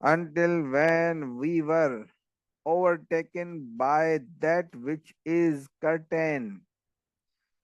until when we were overtaken by that which is certain,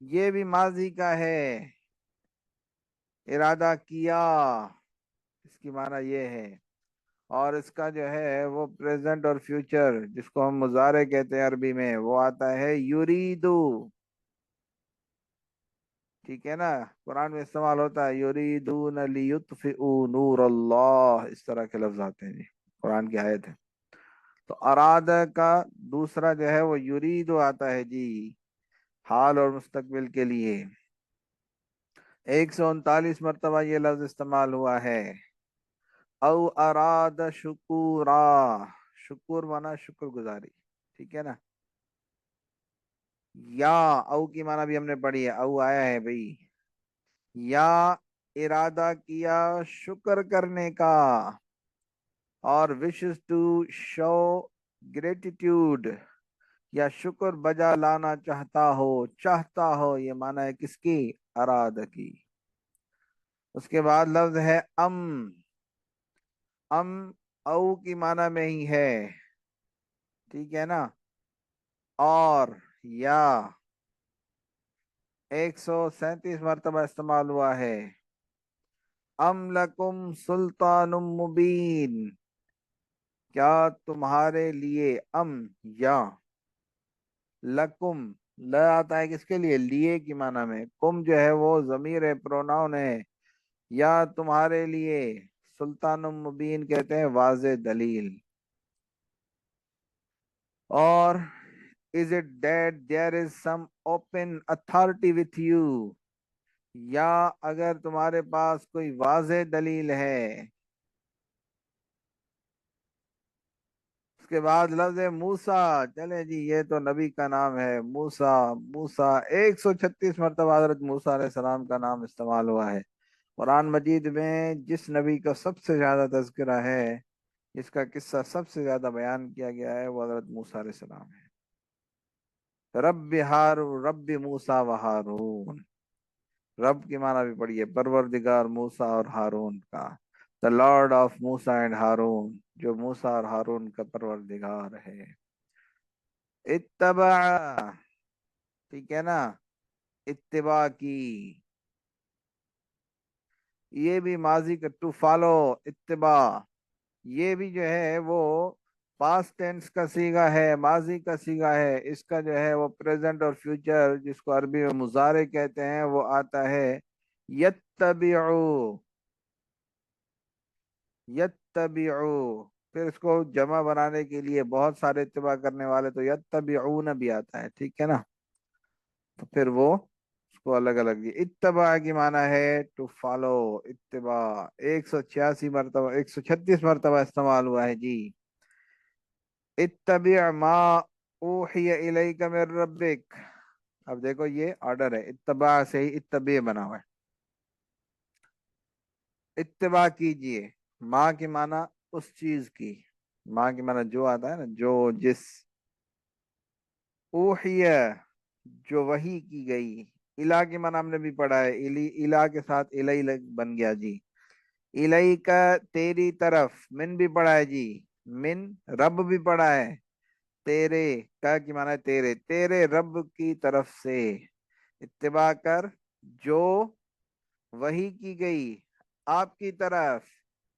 یہ بھی ماضی کا ہے، ارادہ کیا، اس کی معنی یہ ہے۔ اور اس کا جو ہے وہ پریزنٹ اور فیوچر جس کو ہم مضارع کہتے ہیں عربی میں، وہ آتا ہے یریدو، ٹھیک ہے نا؟ قرآن میں استعمال ہوتا ہے یریدون لیطفئوا نور اللہ، اس طرح کے لفظ آتے ہیں جی، قرآن کی آیت ہے۔ تو ارادہ کا دوسرا جو ہے وہ یریدو آتا ہے جی، حال اور مستقبل کے لیے۔ 139 مرتبہ یہ لفظ استعمال ہوا ہے۔ او اراد شکورا، شکر مانا شکر گزاری، ٹھیک ہے نا؟ یا او کی معنی بھی ہم نے پڑھی ہے، او آیا ہے بھائی، یا ارادہ کیا شکر کرنے کا، اور wishes to show gratitude، یا شکر بجا لانا چاہتا ہو، یہ معنی ہے کس کی؟ ارادہ کی۔ اس کے بعد لفظ ہے ام او کی معنی میں ہی ہے، ٹھیک ہے نا؟ اور یا 137 مرتبہ استعمال ہوا ہے۔ ام لکم سلطان مبین، کیا تمہارے لیے، ام یا لکم، ل آتا ہے کس کے لیے؟ لیے کی معنی میں، کم جو ہے وہ ضمیر ہے، پروناؤن ہے، یا تمہارے لیے سلطان مبین کہتے ہیں واضح دلیل۔ اور is it that there is some open authority with you، یا اگر تمہارے پاس کوئی واضح دلیل ہے۔ اس کے بعد لفظ موسیٰ، چلے جی یہ تو نبی کا نام ہے، موسیٰ 136 مرتبہ حضرت موسیٰ علیہ السلام کا نام استعمال ہوا ہے قرآن مجید میں۔ جس نبی کا سب سے زیادہ تذکرہ ہے، جس کا قصہ سب سے زیادہ بیان کیا گیا ہے، وہ حضرت موسیٰ علیہ السلام ہے۔ رب موسیٰ و ہارون، رب کی معنی بھی پڑھی ہے، پروردگار موسیٰ اور ہارون کا، the Lord of موسیٰ اینڈ ہارون، جو موسیٰ اور ہارون کا پروردگار ہے۔ اتبع، ٹھیک ہے نا؟ اتباع کی، یہ بھی ماضی کا، ٹو فالو، اتباع، یہ بھی جو ہے وہ پاسٹ ٹینس کا صیغہ ہے، ماضی کا صیغہ ہے۔ اس کا جو ہے وہ پریزنٹ اور فیوچر جس کو عربی میں مضارع کہتے ہیں، وہ آتا ہے یتبعو، یتبعو۔ پھر اس کو جمع بنانے کے لیے بہت سارے اتباع کرنے والے تو یتبعون بھی آتا ہے، ٹھیک ہے نا؟ تو پھر وہ اس کو الگ الگ دی۔ اتباع کی معنی ہے ٹو فالو، اتباع 186 مرتبہ، 136 مرتبہ استعمال ہوا ہے جی۔ اتبع ما اوحی الیک من ربک، اب دیکھو یہ آرڈر ہے، اتباع سے ہی اتبع بنا ہوا ہے۔ اتباع کیجئے، ماں کی معنی اس چیز کی، ماں کی معنی جو آتا ہے نا، جو، جس۔ اوحی، جو وحی کی گئی۔ الہ کی معنی ہم نے بھی پڑھا ہے، الہ کے ساتھ الہی بن گیا جی۔ الہی کا تیری طرف، من بھی پڑھا ہے جی، من رب بھی پڑھا ہے، تیرے کا کی معنی ہے تیرے، تیرے رب کی طرف سے اتباع کر، جو وحی کی گئی آپ کی طرف،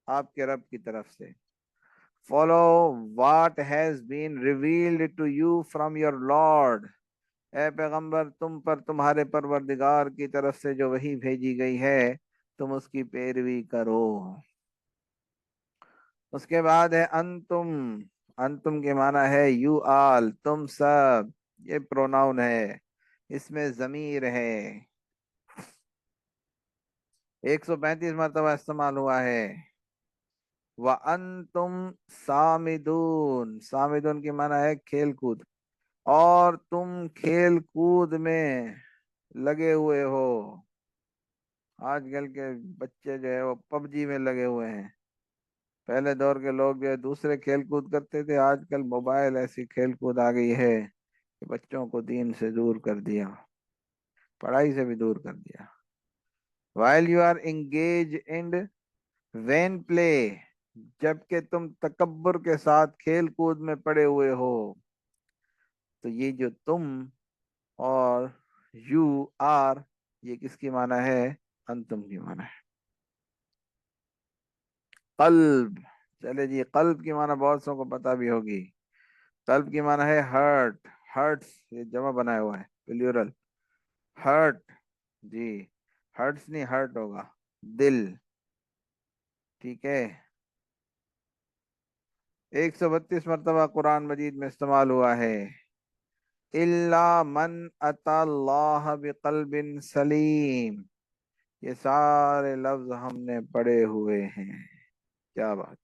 آپ کے رب کی طرف سے۔ Follow what has been revealed to you from your Lord، اے پیغمبر تم پر تمہارے پروردگار کی طرف سے جو وحی بھیجی گئی ہے، تم اس کی پیروی کرو۔ اس کے بعد ہے انتم، انتم کے معنی ہے یو آل، تم سب، یہ پروناؤن ہے، اس میں ضمیر ہے۔ 135 مرتبہ استعمال ہوا ہے۔ وَأَنْتُمْ سامدون، سامدون کی معنی ہے کھیل کود، اور تم کھیل کود میں لگے ہوئے ہو۔ آج کل کے بچے جو ہے وہ پب جی میں لگے ہوئے ہیں، پہلے دور کے لوگ جو ہے دوسرے کھیل کود کرتے تھے، آج کل موبائل ایسی کھیل کود آ گئی ہے کہ بچوں کو دین سے دور کر دیا، پڑھائی سے بھی دور کر دیا۔ while you are engaged in vain play، جبکہ تم تکبر کے ساتھ کھیل کود میں پڑے ہوئے ہو۔ تو یہ جو تم اور یو آر، یہ کس کی معنی ہے؟ انتم کی معنی ہے۔ قلب، چلے جی، قلب کی معنی بہت سو کو پتہ بھی ہوگی۔ قلب کی معنی ہے ہرٹ، ہرٹس، یہ جمع بنایا ہوا ہے پلیورل، ہرٹ، جی، ہرٹس نہیں ہرٹ ہوگا، دل، ٹھیک ہے۔ 132 مرتبہ قرآن مجید میں استعمال ہوا ہے، الا من اتی اللہ بقلب سلیم، یہ سارے لفظ ہم نے پڑھے ہوئے ہیں، کیا بات۔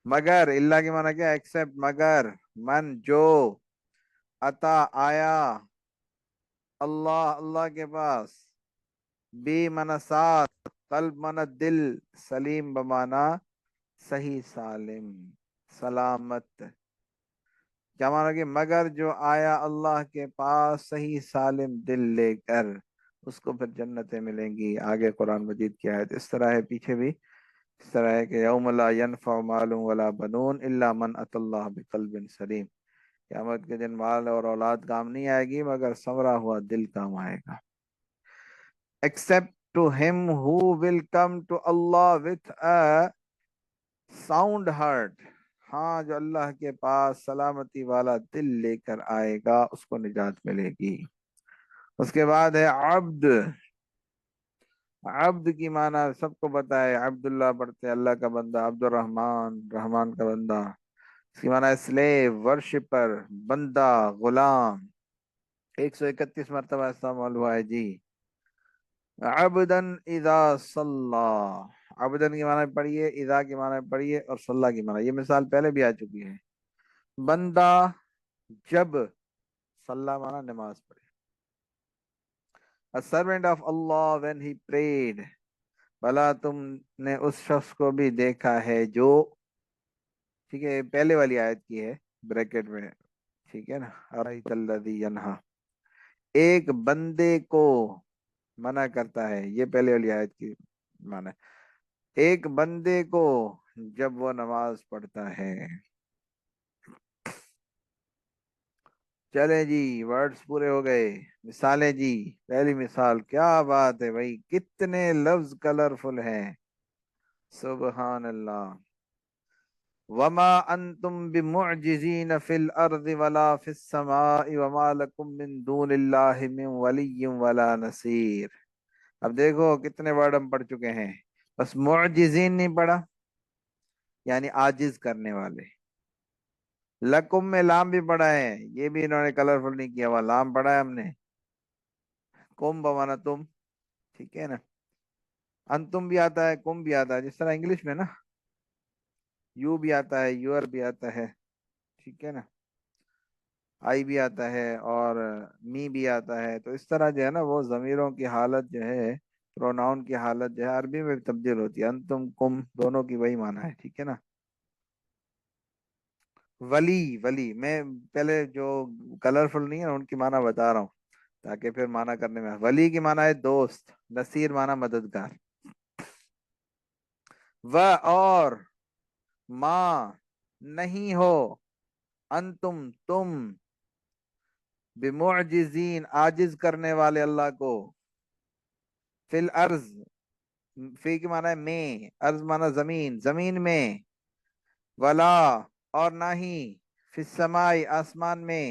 مگر اللہ کی معنی کیا؟ ایکسپٹ، مگر، من جو، اتا آیا، اللہ اللہ کے پاس، بی منا ساتھ، قلب منا دل، سلیم بمانا صحیح سالم سلامت، کیا مانا کہ مگر جو آیا اللہ کے پاس صحیح سالم دل لے کر، اس کو پھر جنتیں ملیں گی۔ آگے قرآن مجید کی آیت اس طرح ہے، پیچھے بھی اس طرح ہے کہ یوم لا ینفع مال ولا بنون الا من اتى اللہ بقلب سلیم، قیامت کے دن مال اور اولاد کام نہیں آئے گی مگر سنورا ہوا دل کام آئے گا۔ except to him who will come to Allah with a sound heart، ہاں جو اللہ کے پاس سلامتی والا دل لے کر آئے گا اس کو نجات ملے گی۔ اس کے بعد ہے عبد، عبد کی معنی سب کو پتا ہے، عبداللہ پڑھتے اللہ کا بندہ، عبد الرحمن، رحمان کا بندہ، اس کی معنی ہے سلیو، ورشپر، بندہ، غلام۔ 131 مرتبہ استعمال ہوا ہے جی، عبدن اذا صلی، عبدن کی معنی پڑھیے، اذا کی معنی پڑھیے، اور صلی کی معنی، یہ مثال پہلے بھی آ چکی ہے، بندہ جب، صلی معنی نماز پڑھے، a servant of Allah when he prayed، بھلا تم نے اس شخص کو بھی دیکھا ہے جو، ٹھیک ہے، پہلے والی آیت کی ہے بریکٹ میں، ٹھیک ہے نا، ارایت الذی ینہا، ایک بندے کو منع کرتا ہے، یہ پہلے والی آیت کی معنی ہے، ایک بندے کو جب وہ نماز پڑھتا ہے۔ چلے جی، ورڈز پورے ہو گئے، مثالیں جی، پہلی مثال، کیا بات ہے بھائی، کتنے لفظ کلرفل ہیں، سبحان اللہ۔ وما انتم بمعجزین فی الارض ولا فی السماء وما لکم من دون اللہ من ولی ولا نصیر۔ اب دیکھو کتنے ورڈ ہم پڑھ چکے ہیں، بس معجزین نہیں پڑھا، یعنی عاجز کرنے والے۔ لکم میں لام بھی پڑھا ہے، یہ بھی انہوں نے کلرفل نہیں کیا ہوا، لام پڑھا ہے ہم نے، کم بمانا تم، ٹھیک ہے نا، انتم بھی آتا ہے، کم بھی آتا ہے، جس طرح انگلش میں نا یو بھی آتا ہے، یور بھی آتا ہے، ٹھیک ہے نا، آئی بھی آتا ہے، اور می بھی آتا ہے، تو اس طرح جو ہے نا وہ ضمیروں کی حالت جو ہے، پروناؤن کی حالت جو ہے عربی میں بھی تبدیل ہوتی ہے، انتم کم دونوں کی وہی معنی ہے، ٹھیک ہے نا۔ ولی، ولی میں پہلے جو کلرفل نہیں ہے ان کی معنی بتا رہا ہوں تاکہ پھر معنی کرنے میں، ولی کی معنی ہے دوست، نصیر معنی مددگار، و اور، ماں نہیں ہو، انتم تم، بمعجزین عاجز کرنے والے اللہ کو، فی الارض، فی کی معنی ہے میں، ارض معنی زمین، زمین میں، ولا اور نہ ہی، فی السماء آسمان میں،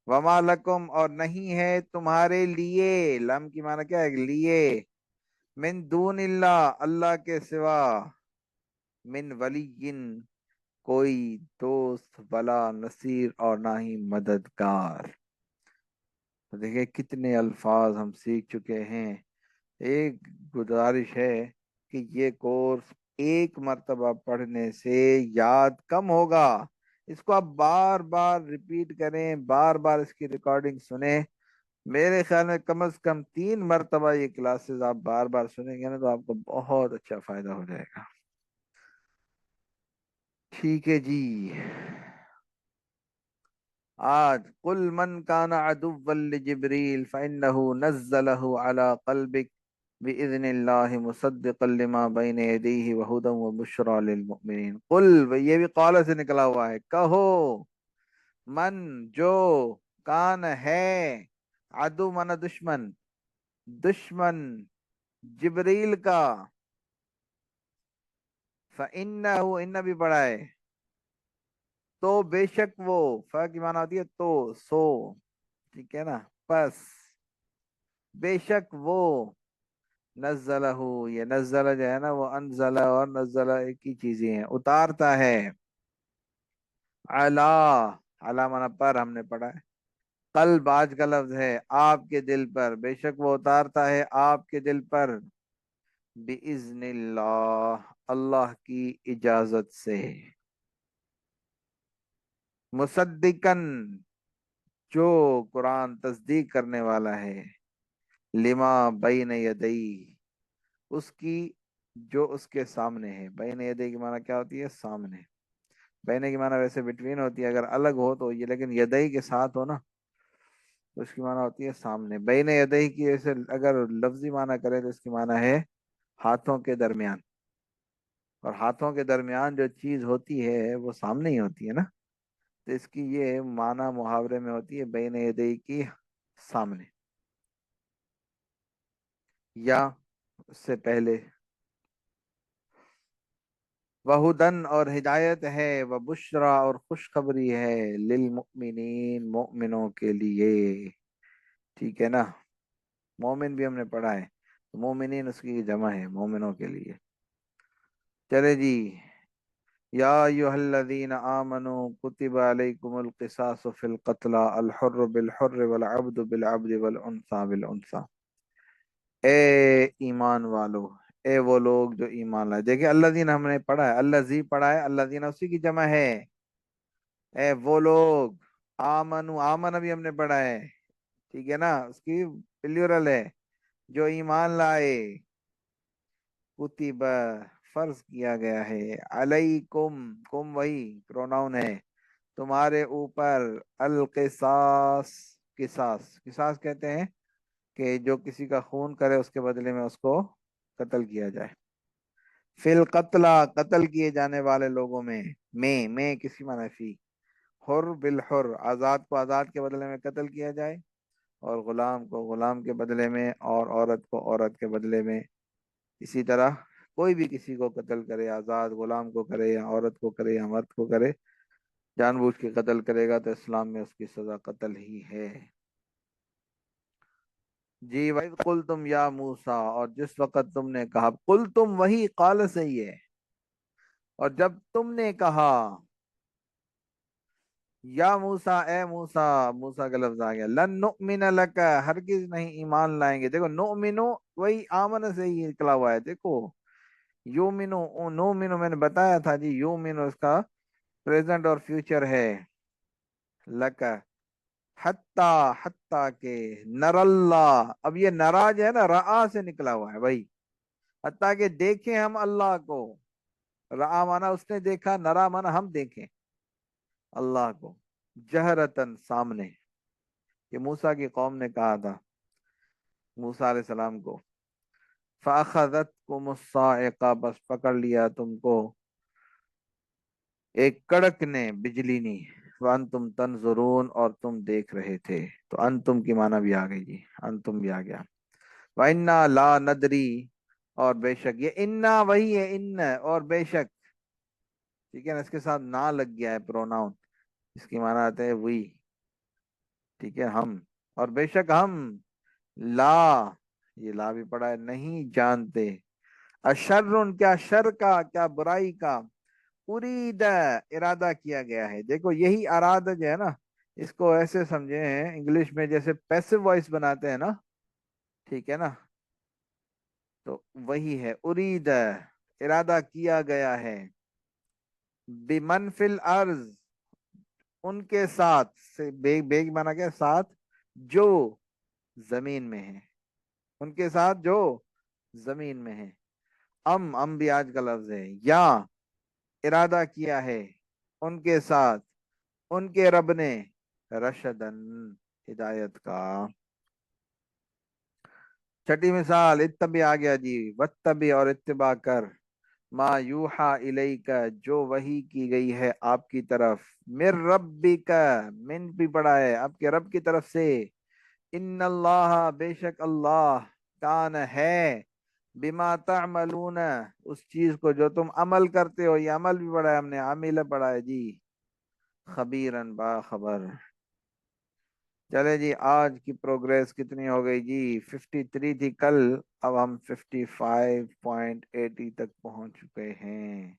وما لکم اور نہیں ہے تمہارے لیے، لم کی معنی کیا ہے؟ لیے، من دون اللہ اللہ کے سوا، من ولی کوئی دوست، ولا نصیر اور نہ ہی مددگار۔ تو دیکھیں کتنے الفاظ ہم سیکھ چکے ہیں۔ ایک گزارش ہے کہ یہ کورس ایک مرتبہ پڑھنے سے یاد کم ہوگا، اس کو آپ بار بار ریپیٹ کریں، بار بار اس کی ریکارڈنگ سنیں، میرے خیال میں کم از کم 3 مرتبہ یہ کلاسز آپ بار بار سنیں گے نا تو آپ کو بہت اچھا فائدہ ہو جائے گا، ٹھیک ہے جی۔ آج قل من کان عدوا لجبریل فإنه نزله على قلبك بإذن اللہ مصدقا لما بین یدیہ وہدی وبشری للمؤمنین۔ قل، یہ بھی قال سے نکلا ہوا ہے، کہو، من جو، کان ہے، عدو مانا دشمن، دشمن جبریل کا، فإنہ ان بھی پڑھا ہے، تو بے شک وہ، ف کی معنی ہوتی ہے تو، سو، ٹھیک ہے نا، پس بے شک وہ، نزلہ، یہ نزلہ جو ہے نا وہ انزلہ اور نزلہ ایک ہی چیزیں ہیں، اتارتا ہے، علا مانا پر، ہم نے پڑھا ہے، قلب آج کا لفظ ہے، آپ کے دل پر، بے شک وہ اتارتا ہے آپ کے دل پر، بِإِذْنِ اللہ، اللہ کی اجازت سے، مصدقاً، جو قرآن تصدیق کرنے والا ہے، لما بین یدئی، اس کی جو اس کے سامنے ہے، بین یدئی کی معنی کیا ہوتی ہے؟ سامنے، بین کی معنی ویسے بٹوین ہوتی ہے اگر الگ ہو تو یہ، لیکن یدئی کے ساتھ ہو نا تو اس کی معنی ہوتی ہے سامنے، بین یدئی کی ایسے اگر لفظی معنی کرے تو اس کی معنی ہے ہاتھوں کے درمیان، اور ہاتھوں کے درمیان جو چیز ہوتی ہے وہ سامنے ہی ہوتی ہے نا، تو اس کی یہ معنی محاورے میں ہوتی ہے بین یدئی کی، سامنے، یا اس سے پہلے، وہدن اور ہدایت ہے، وہ بشرا اور خوشخبری ہے، للمؤمنین مؤمنوں کے لیے، ٹھیک ہے نا، مومن بھی ہم نے پڑھا ہے، مومنین اس کی جمع ہے، مومنوں کے لیے، چلے جی، یا ایھا الذین آمنوا کتب علیکم القصاص فی القتلى الحر بالحر والعبد بالعبد والانثى بالانثى، اے ایمان والو، اے وہ لوگ جو ایمان لائے، دیکھیں الذین ہم نے پڑھا ہے، الذی پڑھا ہے، الذین اسی کی جمع ہے، اے وہ لوگ، آمنو، آمن بھی ہم نے پڑھا ہے، ٹھیک ہے نا، اس کی پلیورل ہے، جو ایمان لائے، کتب فرض کیا گیا ہے، علیکم، کم وہی پروناؤن ہے، تمہارے اوپر، القصاص، قصاص، قصاص کہتے ہیں کہ جو کسی کا خون کرے اس کے بدلے میں اس کو قتل کیا جائے، فی القتلى، قتل کیے جانے والے لوگوں میں کسی معنی فی، حر بالحر، آزاد کو آزاد کے بدلے میں قتل کیا جائے، اور غلام کو غلام کے بدلے میں، اور عورت کو عورت کے بدلے میں، اسی طرح کوئی بھی کسی کو قتل کرے، آزاد غلام کو کرے یا عورت کو کرے یا مرد کو کرے، جان بوجھ کے قتل کرے گا تو اسلام میں اس کی سزا قتل ہی ہے، جی، وَإِذْ قُلْتُمْ یا موسیٰ، اور جس وقت تم نے کہا، قل تم وہی قال صحیح ہے، اور جب تم نے کہا، یا موسیٰ، اے موسیٰ، موسیٰ کا لفظ آ گیا، لن نؤمن لک، ہرگز نہیں ایمان لائیں گے، دیکھو نؤمنو وہی آمن سے ہی نکلا ہوا ہے، دیکھو یومنو، نومنو میں نے بتایا تھا جی، یومنو اس کا پریزنٹ اور فیوچر ہے، لک، حتی، حتی کہ، نر اللہ، اب یہ نرا جو ہے نا رآ سے نکلا ہوا ہے بھائی، حتی کہ دیکھیں ہم اللہ کو، رآ مانا اس نے دیکھا، نرا مانا ہم دیکھیں اللہ کو، جہرتن، سامنے، یہ موسیٰ کی قوم نے کہا تھا موسیٰ علیہ السلام کو، فَأَخَذَتْكُمُ الصَّاعِقَةُ، بس پکڑ لیا تم کو ایک کڑک نے، بجلی نے، وَأَنْتُمْ تَنْظُرُونَ، اور تم دیکھ رہے تھے، تو انتم کی معنی بھی آ گئی جی، انتم بھی آ گیا، وَإِنَّا لَا نَدْرِي، اور بے شک، یہ انا وہی ہے، ان اور بے شک، ٹھیک ہے نا، اس کے ساتھ نہ لگ گیا ہے پروناؤن، اس کی معنی آتے ہیں وہی، ٹھیک ہے، ہم، اور بے شک ہم، لا، یہ لا بھی پڑا ہے، نہیں جانتے، اشر، کیا شر کا، کیا برائی کا، ارید، ارادہ کیا گیا ہے، دیکھو یہی ارادہ جو ہے نا، اس کو ایسے سمجھے ہیں انگلش میں جیسے پیسو وائس بناتے ہیں نا، ٹھیک ہے نا، تو وہی ہے، ارید، ارادہ کیا گیا ہے، بمن فی الارض، ان کے ساتھ، سے بیگ مانا کیا، ساتھ، جو زمین میں ہے، ان کے ساتھ جو زمین میں ہے، ام بھی آج کا لفظ ہے، یا ارادہ کیا ہے ان کے ساتھ ان کے رب نے، رشدن، ہدایت کا، چھٹی مثال، اتبع آ گیا جی، واتبع، اور اتباع کر، ما یوحا الیک، جو وحی کی گئی ہے آپ کی طرف، من ربک، من بھی پڑا ہے آپ کے رب کی طرف سے، ان اللہ بے شک اللہ کان ہے بما تعملون اس چیز کو جو تم عمل کرتے ہو، یہ عمل بھی پڑھا ہے ہم نے، عامل پڑھا ہے جی، خبیرن باخبر۔ چلے جی، آج کی پروگریس کتنی ہو گئی جی؟ 53 تھی کل، اب ہم 55.80 تک پہنچ چکے ہیں۔